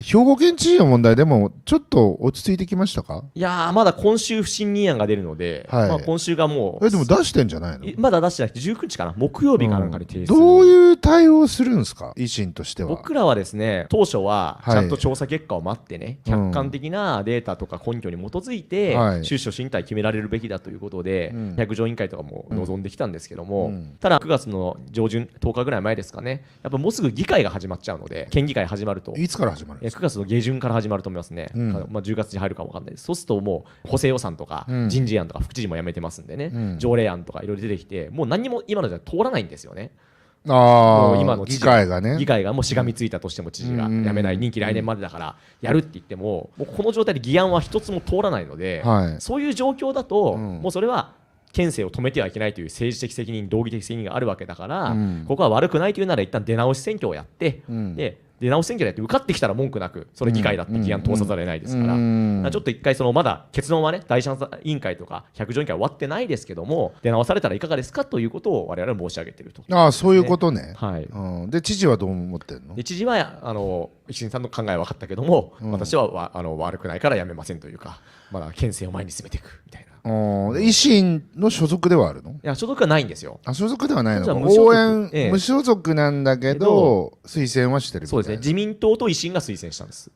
兵庫県知事の問題でもちょっと落ち着いてきましたか？いやー、まだ今週不信任案が出るので、はい、まあ、今週がもうでも出してんじゃないの？まだ出してなくて19日かな、木曜日かなんかに提出、どういう対応するんですか、維新としては。僕らはですね、当初はちゃんと調査結果を待ってね、客観的なデータとか根拠に基づいて、収支と進退決められるべきだということで、百条委員会とかも望んできたんですけども、ただ9月の上旬10日ぐらい前ですかね、やっぱもうすぐ議会が始まっちゃうので、県議会始まると、いつから始まるんですか？9月の下旬から始まると思いますね、まあ、10月に入るかもわかんないです。そうするともう補正予算とか人事案とか副知事も辞めてますんでね、条例案とかいろいろ出てきて、もう何にも今のじゃ通らないんですよね。今の議会がね、議会がもうしがみついたとしても知事が辞めない、任期来年までだからやるって言っても、もうこの状態で議案は一つも通らないので、そういう状況だと、もうそれは県政を止めてはいけないという政治的責任、道義的責任があるわけだから、ここは悪くないというなら一旦出直し選挙をやって、で出直し選挙でやって受かってきたら文句なくそれ議会だって議案通さざるを得ないですから、ちょっと一回まだ結論はね、第三者委員会とか百条委員会終わってないですけども、出直されたらいかがですかということを我々は申し上げていると。そういうことね。はい。で知事はどう思ってんの？で知事は石井さんの考えは分かったけども、私は悪くないからやめませんというか、まだ県政を前に進めていくみたいな。維新の所属ではあるの？いや所属はないんですよ。所属ではないの？応援、無所属なんだけど推薦はしてるみたいな。そうですね、自民党と維新が推薦したんです。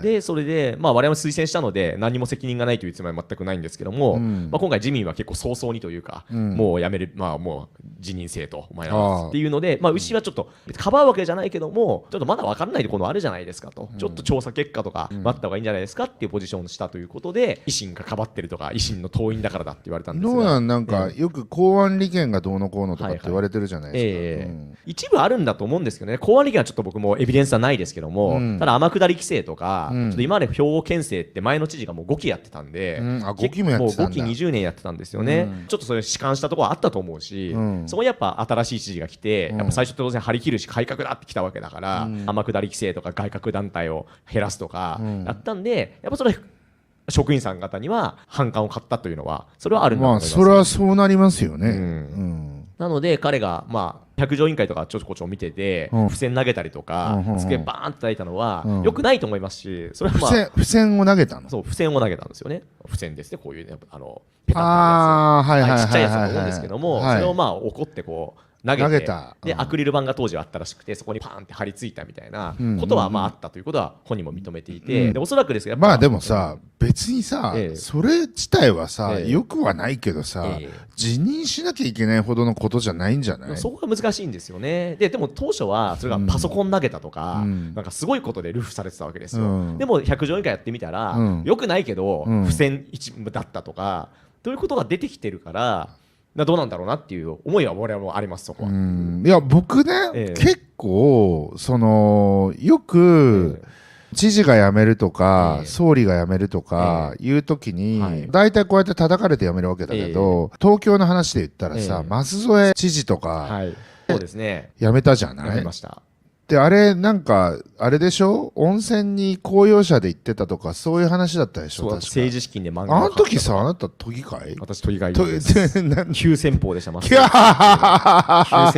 でそれで、まあ、我々も推薦したので何も責任がないというつもりは全くないんですけども、まあ、今回自民は結構早々にというか、もう辞める、まあ、もう辞任せえとお前らっていうので、まあ、牛はちょっとかばうわけじゃないけども、ちょっとまだ分からないところあるじゃないですかと、ちょっと調査結果とか待った方がいいんじゃないですかっていうポジションをしたということで、維新がかばってるとか維新の党員だからだって言われたんですが、なんかよく公安利権がどうのこうのとかって言われてるじゃないですか。一部あるんだと思うんですけどね、公安利権はちょっと僕もエビデンスはないですけども、ただ天下り規制とか、ちょっと今まで兵庫県政って前の知事がもう5期やってたんで、5期もやってたんだ。もう5期20年やってたんですよね。ちょっとそれ弛緩したところはあったと思うし、そこにやっぱ新しい知事が来て、やっぱ最初当然張り切るし改革だってきたわけだから、天下り規制とか外郭団体を減らすとかやったんで、やっぱそれ職員さん方には反感を買ったというのはそれはあるんだと思います。それはそうなりますよね。なので彼がまあ百条委員会とかちょこちょこ見てて、付箋投げたりとか、机バーンと叩いたのは良くないと思いますし、それはまあ付箋を投げたの？そう、付箋を投げたんですよね。付箋ですね、こういうね、ペタッとやつ、ちっちゃいやつだと思うんですけども、それをまあ怒ってこう投げて、でアクリル板が当時はあったらしくて、そこにパーンって貼り付いたみたいなことはまああったということは本人も認めていて、でおそらくですけど、まあでもさ、別にさ、それ自体はさ、よくはないけどさ、辞任しなきゃいけないほどのことじゃないんじゃない？そこが難しいんですよね。でも当初はそれがパソコン投げたとか、なんかすごいことで流布されてたわけですよ。でも百条委員会やってみたら、よくないけど付箋一部だったとか、ということが出てきてるから。どうなんだろうなっていう思いは我々もあります。そこは。いや僕ね、結構よく知事が辞めるとか、総理が辞めるとかいう時に、大体こうやって叩かれて辞めるわけだけど、東京の話で言ったらさ、舛添知事とかそうですね、辞めたじゃない？辞めました。であれなんかあれでしょ、温泉に公用車で行ってたとかそういう話だったでしょ。政治資金で漫画あの時さ、あなた都議会？私都議会です急先鋒でした。急先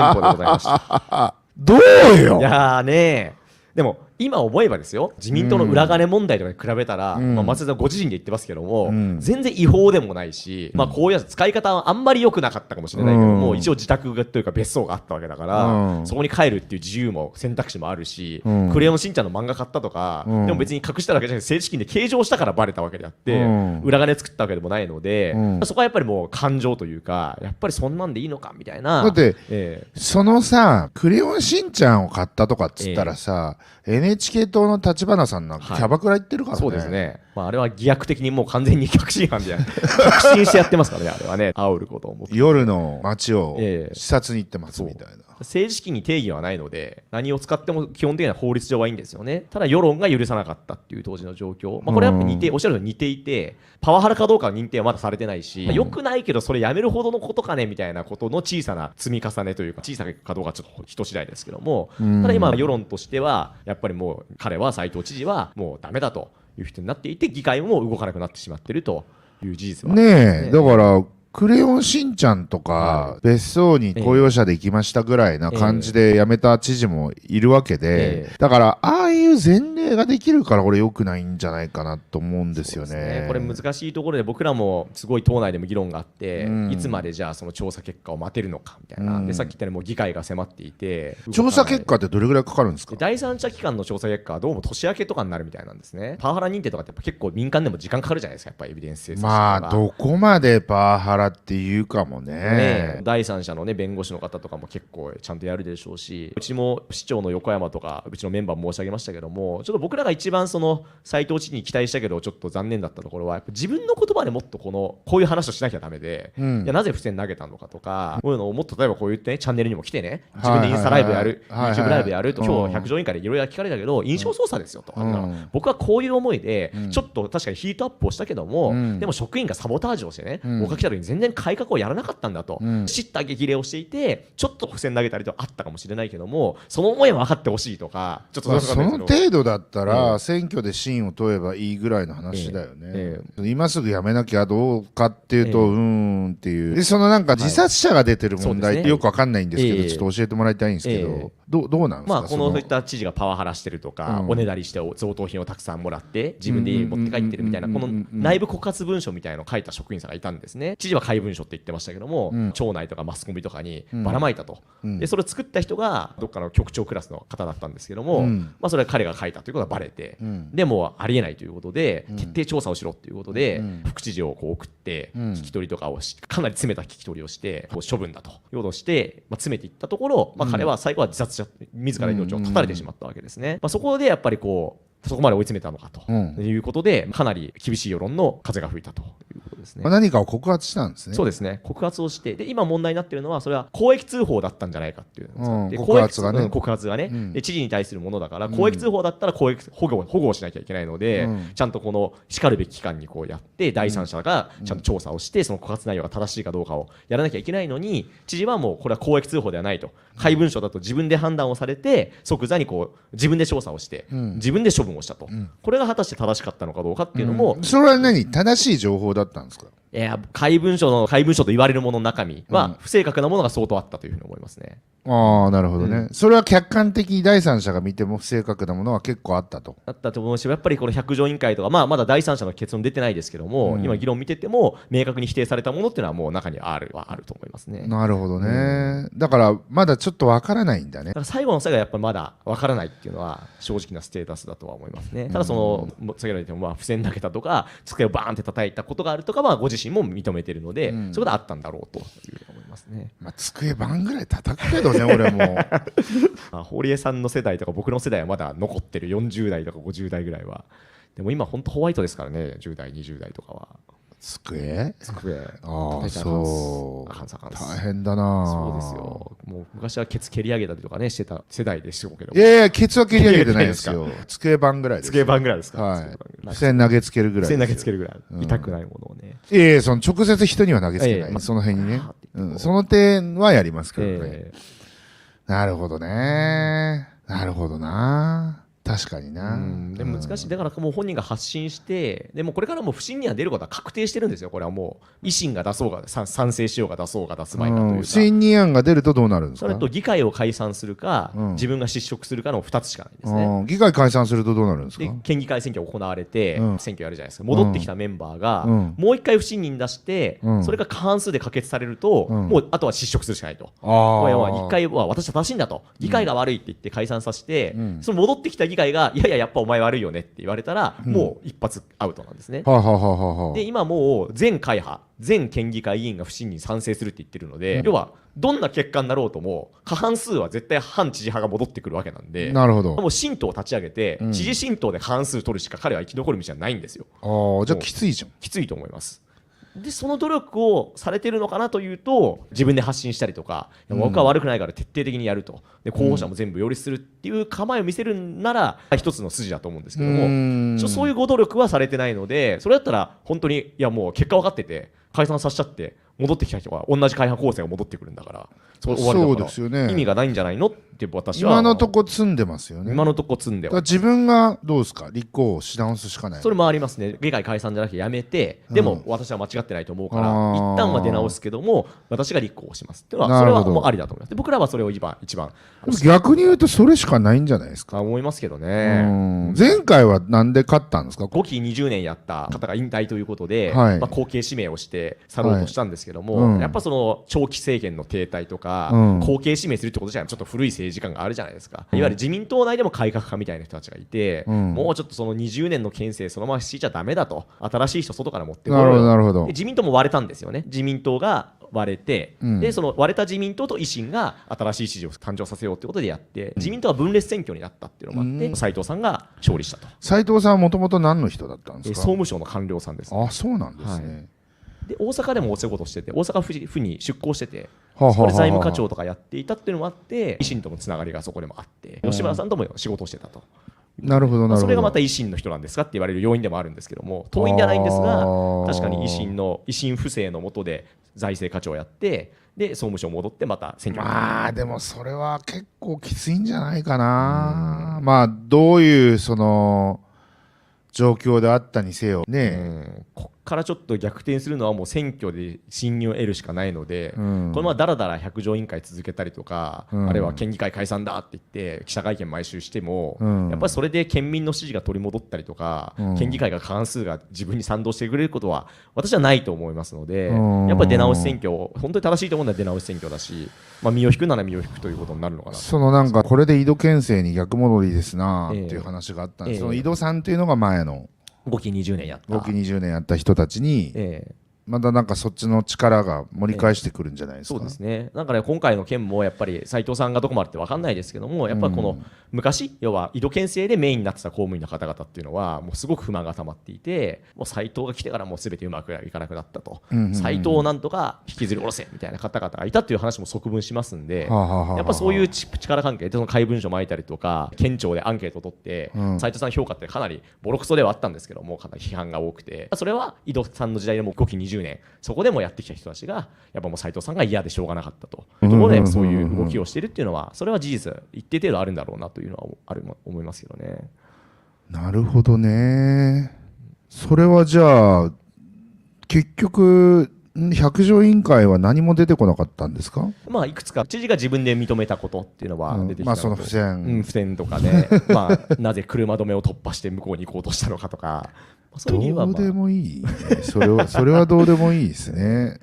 鋒でございました。どうよ。いやね、でも今思えばですよ、自民党の裏金問題とかに比べたら、松田さんご自身で言ってますけども、全然違法でもないし、こういうやつ使い方はあんまり良くなかったかもしれないけども、一応自宅というか別荘があったわけだから、そこに帰るっていう自由も選択肢もあるし、クレヨンしんちゃんの漫画買ったとか、でも別に隠したわけじゃなくて政治資金で計上したからバレたわけであって、裏金作ったわけでもないので、そこはやっぱりもう感情というか、やっぱりそんなんでいいのかみたいな。だって、そのさ、クレヨンしんちゃんを買ったとかっつったらさ、NHK 党の立花さんなんかキャバクラ行ってるからね。そうですね。あれは偽悪的にもう完全に確信犯で確信してやってますからね、あれはね。煽ることを思って。夜の街を視察に行ってますみたいな。政治資金に定義はないので、何を使っても基本的には法律上はいいんですよね。ただ世論が許さなかったっていう当時の状況。これはやっぱ似て、おっしゃるように似ていて、パワハラかどうかの認定はまだされてないし、良くないけどそれやめるほどのことかねみたいなことの小さな積み重ねというか、小さかどうかちょっと人次第ですけども、ただ今世論としてはやっぱりもう彼は斉藤知事はもうダメだという人になっていて、議会も動かなくなってしまっているという事実はねえ、だからクレヨンしんちゃんとか、別荘に公用車で行きましたぐらいな感じで辞めた知事もいるわけで、だからああいう前例ができるからこれ良くないんじゃないかなと思うんですよね。これ難しいところで、僕らもすごい党内でも議論があって、いつまでじゃあその調査結果を待てるのかみたいな、でさっき言ったようにもう議会が迫っていて、調査結果ってどれぐらいかかるんですか？第三者機関の調査結果はどうも年明けとかになるみたいなんですね。パワハラ認定とかってやっぱ結構民間でも時間かかるじゃないですか、やっぱりエビデンス精査。まあどこまでパワハラっていうかもね。第三者のね弁護士の方とかも結構ちゃんとやるでしょうし、うちも市長の横山とかうちのメンバーも申し上げましたけども、ちょっと僕らが一番その斉藤知事に期待したけどちょっと残念だったところは、やっぱ自分の言葉でもっとこういう話をしなきゃダメで、いやなぜ付箋投げたのかとか、こういうのをもっと例えばこう言ってね、チャンネルにも来てね、自分でインスタライブやる、YouTube ライブやると、今日100条委員会でいろいろ聞かれたけど印象操作ですよと、僕はこういう思いでちょっと確かにヒートアップをしたけども、でも職員がサボタージュをしてね、僕が来た時に全然改革をやらなかったんだと、叱咤激励をしていて、ちょっと付箋投げたりとあったかもしれないけども、その思いは分かってほしいとか、ちょっとその程度だったら選挙で信を問えばいいぐらいの話だよね。今すぐやめなきゃどうかっていうと、っていうで、そのなんか自殺者が出てる問題ってよく分かんないんですけど、ちょっと教えてもらいたいんですけど、どうなんですか？そういった知事がパワハラしてるとか、おねだりして贈答品をたくさんもらって自分で家に持って帰ってるみたいな、この内部告発文書みたいなのを書いた職員さんがいたんですね。知事は怪文書って言ってましたけども、町内とかマスコミとかにばらまいたと、でそれを作った人がどっかの局長クラスの方だったんですけども、それは彼が書いたということがバレて、でもありえないということで、徹底調査をしろということで、副知事を送って聞き取りとかをかなり詰めた聞き取りをして処分だということをして、詰めていったところ、彼は最後は自殺者自ら命を絶たれてしまったわけですね。そこでやっぱりそこまで追い詰めたのかということで、かなり厳しい世論の風が吹いたということですね。何かを告発したんですね。そうですね、告発をして、で今問題になっているのは、それは公益通報だったんじゃないかっていう、告発がね、告発がね、で知事に対するものだから、公益通報だったら公益保護をしなきゃいけないので、ちゃんとこのしかるべき機関にやって、第三者がちゃんと調査をして、その告発内容が正しいかどうかをやらなきゃいけないのに、知事はもうこれは公益通報ではないと、怪文書だと自分で判断をされて、即座に自分で調査をして、自分で処分をしたと。これが果たして正しかったのかどうかっていうのも、それは正しい情報だったんですか？怪文書と言われるものの中身は不正確なものが相当あったというふうに思いますね。ああ、なるほどね、それは客観的に第三者が見ても不正確なものは結構あったと思うし、やっぱりこの百条委員会とか、まだ第三者の結論出てないですけども、今議論見てても明確に否定されたものっていうのはもう中にあると思いますね。なるほどね、だからまだちょっとわからないんだね。だから最後の最後はやっぱりまだわからないっていうのは正直なステータスだとは思いますね。ただ先ほど言った付箋投げたとか机をバーンって叩いたことがあるとかはご自身も認めているので、そういうことはあったんだろうというふうに思いますね。机バンぐらい叩くけどね俺も堀江さんの世代とか僕の世代はまだ残ってる40代とか50代ぐらいは。でも今本当ホワイトですからね、10代20代とかは。机ああ、そう大変だな。そうですよ。もう昔はケツ蹴り上げたりとかねしてた世代でしょうけど、いやケツは蹴り上げてないですよ机版ぐらいです。机版ぐらいですか？はい、付箋投げつけるぐらい。付箋投げつけるぐらい、痛くないものをね。その直接人には投げつけない、その辺にね、その点はやりますけどね。なるほどね、なるほどな。確かにな。でも難しい。だからもう本人が発信して、でもこれからも不信任は出ることは確定してるんですよ。これはもう維新が出そうが賛成しようが出そうが出すまいがというか、不信任案が出るとどうなるんですか？それと議会を解散するか、自分が失職するかの2つしかないんですね。議会解散するとどうなるんですか？で県議会選挙行われて、選挙やるじゃないですか。戻ってきたメンバーが、もう一回不信任出して、それが過半数で可決されると、もうあとは失職するしかないと。1回は私は正しいんだと、議会が悪いって言って解散させて、その戻ってきた議会がいやいややっぱお前悪いよねって言われたら、もう一発アウトなんですね。で今もう全会派全県議会議員が不信任に賛成するって言ってるので、要はどんな結果になろうとも過半数は絶対反知事派が戻ってくるわけなんで、なるほど、もう新党を立ち上げて、知事新党で過半数取るしか彼は生き残る道はないんですよ。じゃあきついじゃん。きついと思います。でその努力をされてるのかなというと、自分で発信したりとか、僕は悪くないから徹底的にやると、で候補者も全部擁立するっていう構えを見せるなら一つの筋だと思うんですけども、そういうご努力はされてないので、それだったら本当にいやもう結果分かってて解散させちゃって、戻ってきた人が同じ会派構成が戻ってくるんだから、それ終わりだからそうですよね、意味がないんじゃないのって私は今のとこ積んでますよね。今のとこ積んでは自分がどうですか、立候補し直すしかない。それもありますね。議会解散じゃなくてやめて、でも私は間違ってないと思うから、一旦は出直すけども私が立候補しますっていうのは、それはもうありだと思います。で僕らはそれを一番逆に言うとそれしかないんじゃないですか。思いますけどね。前回はなんで勝ったんですか。5期20年やった方が引退ということで、はい、後継指名をして去ろうとしたんですけども、はい、やっぱその長期政権の停滞とか、後継指名するってことじゃちょっと古い政治観があるじゃないですか。いわゆる自民党内でも改革派みたいな人たちがいて、もうちょっとその20年の県政そのまましちゃダメだと、新しい人外から持ってこよう。なるほど。自民党も割れたんですよね。自民党が割れて、でその割れた自民党と維新が新しい支持を誕生させようということでやって、自民党は分裂選挙になったっていうのがあって、斉藤さんが勝利したと。斉藤さんはもともと何の人だったんですか。総務省の官僚さんです、ね。あ、そうなんですね。で大阪でもお仕事してて、大阪府に出向してて、そこで財務課長とかやっていたっていうのもあって、維新とのつながりがそこでもあって、吉村さんとも仕事をしてたと。なるほどなるほど。それがまた維新の人なんですかって言われる要因でもあるんですけども、党員ではないんですが、確かに維新不正の下で財政課長をやって、で総務省戻ってまた選挙。まあでもそれは結構きついんじゃないかな。まあどういうその状況であったにせよね、こっからちょっと逆転するのはもう選挙で信任を得るしかないので、このままだらだら百条委員会続けたりとか、あるいは県議会解散だって言って記者会見毎週しても、やっぱりそれで県民の支持が取り戻ったりとか、県議会が過半数が自分に賛同してくれることは私はないと思いますので、やっぱり出直し選挙、本当に正しいと思うのは出直し選挙だし、身を引くなら身を引くということになるのかな。そのなんかこれで井戸県政に逆戻りですなっていう話があったんです。その井戸さんっていうのが前の5期20年やった5期20年やった人たちに、まだなんかそっちの力が盛り返してくるんじゃないですか。そうですね。なんかね、今回の件もやっぱり斉藤さんがどこまでって分かんないですけども、やっぱりこの昔、要は井戸県政でメインになってた公務員の方々っていうのはもうすごく不満が溜まっていて、もう斉藤が来てからもう全てうまくいかなくなったと、斉藤をなんとか引きずり下ろせみたいな方々がいたっていう話も側分しますんで、やっぱそういう力関係でその怪文書巻いたりとか、県庁でアンケートを取って、斉藤さん評価ってかなりボロクソではあったんですけども、かなり批判が多くて、それは井戸さんの時代でも5期20年そこでもやってきた人たちがやっぱもう斉藤さんが嫌でしょうがなかったというところで、そういう動きをしているっていうのは、それは事実一定程度あるんだろうなというのは思いますけどね。なるほどね。それはじゃあ結局百条委員会は何も出てこなかったんですか。いくつか知事が自分で認めたことっていうのは出てきたのと、その不正とかねなぜ車止めを突破して向こうに行こうとしたのかとか、そういう理由は、どうでもいい、それはどうでもいいですね。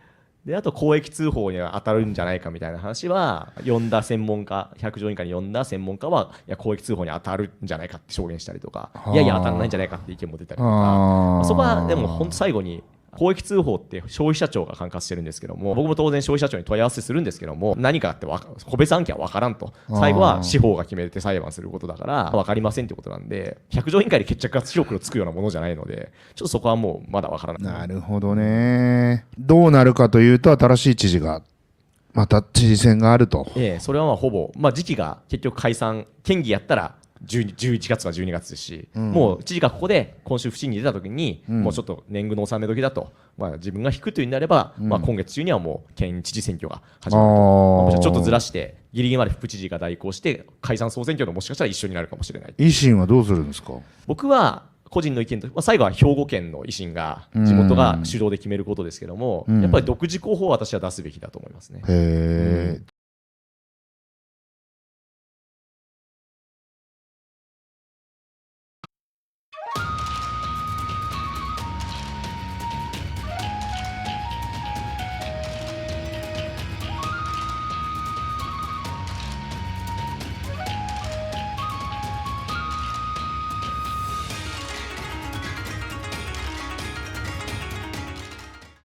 であと公益通報には当たるんじゃないかみたいな話は、呼んだ専門家、百条委員会に呼んだ専門家は、いや公益通報に当たるんじゃないかって証言したりとか、いやいや当たらないんじゃないかって意見も出たりとか、そこはでも本当最後に公益通報って消費者庁が管轄してるんですけども、僕も当然消費者庁に問い合わせするんですけども、何かあって個別案件は分からんと、最後は司法が決めて裁判することだから分かりませんということなんで、百条委員会で決着が白黒つくようなものじゃないので、ちょっとそこはもうまだ分からない。なるほどね。どうなるかというと、新しい知事がまた知事選があると。それはほぼ、時期が結局解散、県議やったら11月は12月ですし、もう知事がここで今週不審に出たときに、もうちょっと年貢の納め時だと、自分が引くというのであれば、今月中にはもう県知事選挙が始まると、ちょっとずらしてギリギリまで副知事が代行して解散総選挙ともしかしたら一緒になるかもしれない。維新はどうするんですか。僕は個人の意見と、最後は兵庫県の維新が地元が主導で決めることですけども、やっぱり独自候補を私は出すべきだと思いますね。